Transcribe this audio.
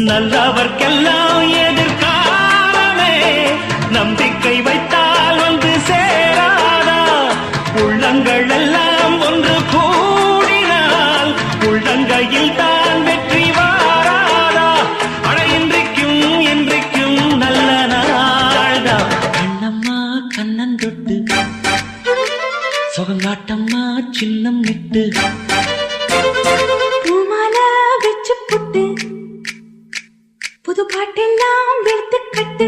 நல்லவர்க்கெல்லாம் எதிர்காலமே நம்பிக்கை வைத்தால் வந்து சேராதா உள்ளங்கள் எல்லாம் ஒன்று கூடினால் உள்ளங்கையில் தான் வெற்றி வாராதா அட இன்றைக்கும் நல்ல நாள்தான் கண்ணம்மா கண்ணன் தொட்டு சுகங்காட்டம்மா சின்னம் விட்டு பூமாலா வச்சு புட்டு புது பாட்டெல்லாம் வெளுத்து கட்டு